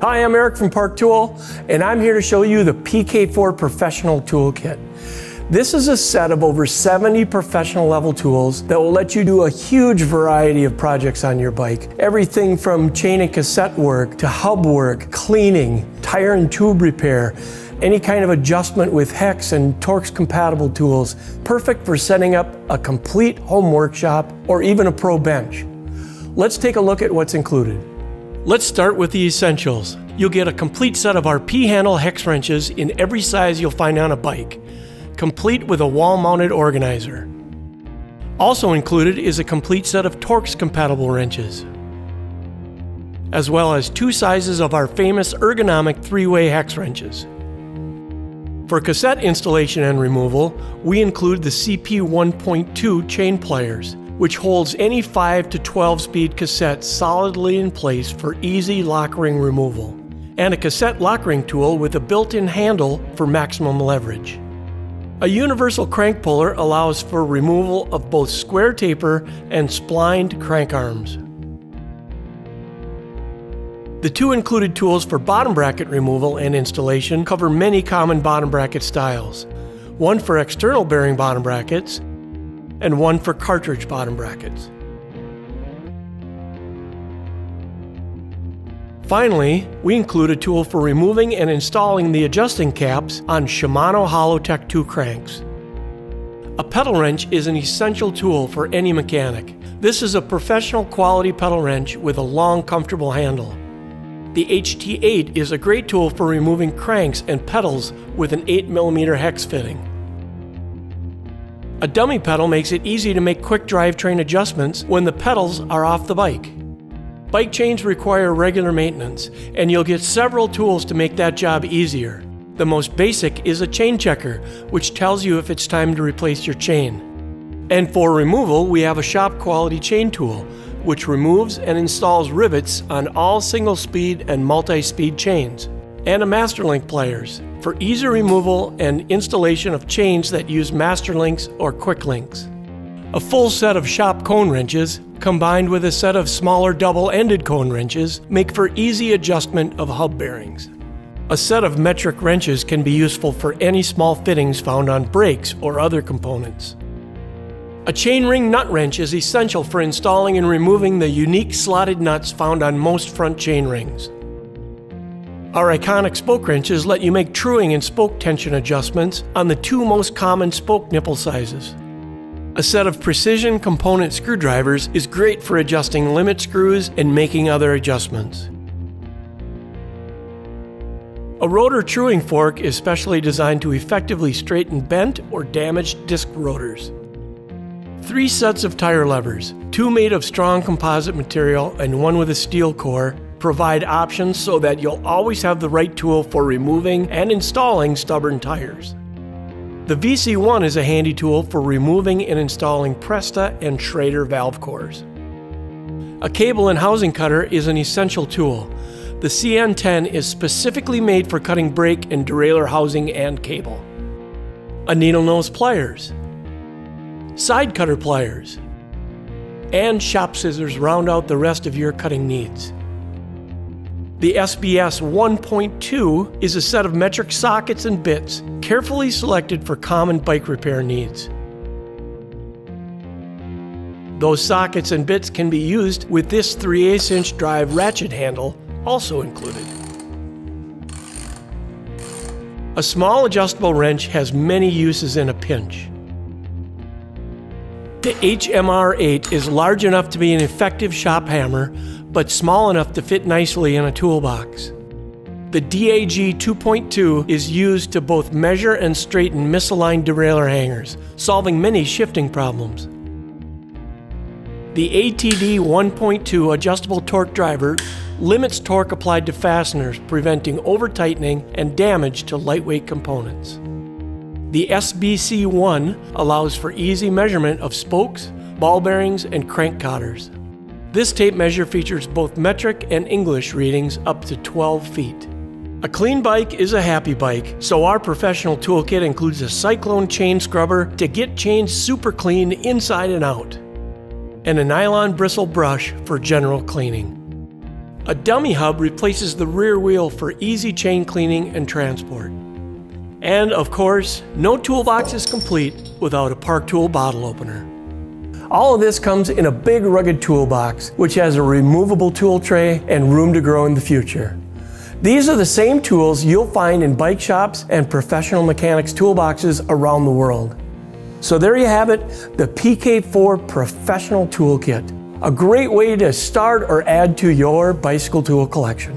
Hi, I'm Eric from Park Tool, and I'm here to show you the PK-4 Professional Toolkit. This is a set of over 70 professional level tools that will let you do a huge variety of projects on your bike. Everything from chain and cassette work to hub work, cleaning, tire and tube repair, any kind of adjustment with hex and TORX compatible tools. Perfect for setting up a complete home workshop or even a pro bench. Let's take a look at what's included. Let's start with the essentials. You'll get a complete set of our P-handle hex wrenches in every size you'll find on a bike, complete with a wall-mounted organizer. Also included is a complete set of TORX compatible wrenches, as well as 2 sizes of our famous ergonomic 3-way hex wrenches. For cassette installation and removal, we include the CP 1.2 chain pliers, which holds any 5 to 12 speed cassette solidly in place for easy lock ring removal, and a cassette lock ring tool with a built-in handle for maximum leverage. A universal crank puller allows for removal of both square taper and splined crank arms. The 2 included tools for bottom bracket removal and installation cover many common bottom bracket styles, one for external bearing bottom brackets and one for cartridge bottom brackets. Finally, we include a tool for removing and installing the adjusting caps on Shimano Hollowtech 2 cranks. A pedal wrench is an essential tool for any mechanic. This is a professional quality pedal wrench with a long, comfortable handle. The HT8 is a great tool for removing cranks and pedals with an 8mm hex fitting. A dummy pedal makes it easy to make quick drivetrain adjustments when the pedals are off the bike. Bike chains require regular maintenance, and you'll get several tools to make that job easier. The most basic is a chain checker, which tells you if it's time to replace your chain. And for removal, we have a shop quality chain tool, which removes and installs rivets on all single speed and multi-speed chains, and a master link pliers for easy removal and installation of chains that use master links or quick links. A full set of shop cone wrenches combined with a set of smaller double-ended cone wrenches make for easy adjustment of hub bearings. A set of metric wrenches can be useful for any small fittings found on brakes or other components. A chainring nut wrench is essential for installing and removing the unique slotted nuts found on most front chain rings. Our iconic spoke wrenches let you make truing and spoke tension adjustments on the 2 most common spoke nipple sizes. A set of precision component screwdrivers is great for adjusting limit screws and making other adjustments. A rotor truing fork is specially designed to effectively straighten bent or damaged disc rotors. 3 sets of tire levers, 2 made of strong composite material and 1 with a steel core, provide options so that you'll always have the right tool for removing and installing stubborn tires. The VC1 is a handy tool for removing and installing Presta and Schrader valve cores. A cable and housing cutter is an essential tool. The CN10 is specifically made for cutting brake and derailleur housing and cable. A needle nose pliers, side cutter pliers, and shop scissors round out the rest of your cutting needs. The SBS 1.2 is a set of metric sockets and bits, carefully selected for common bike repair needs. Those sockets and bits can be used with this 3/8" drive ratchet handle, also included. A small adjustable wrench has many uses in a pinch. The HMR8 is large enough to be an effective shop hammer, but small enough to fit nicely in a toolbox. The DAG 2.2 is used to both measure and straighten misaligned derailleur hangers, solving many shifting problems. The ATD 1.2 adjustable torque driver limits torque applied to fasteners, preventing over-tightening and damage to lightweight components. The SBC1 allows for easy measurement of spokes, ball bearings, and crank cotters. This tape measure features both metric and English readings up to 12 feet. A clean bike is a happy bike, so our professional toolkit includes a CYCLONE chain scrubber to get chains super clean inside and out, and a nylon bristle brush for general cleaning. A dummy hub replaces the rear wheel for easy chain cleaning and transport. And of course, no toolbox is complete without a Park Tool bottle opener. All of this comes in a big rugged toolbox, which has a removable tool tray and room to grow in the future. These are the same tools you'll find in bike shops and professional mechanics toolboxes around the world. So there you have it, the PK-4 Professional Toolkit. A great way to start or add to your bicycle tool collection.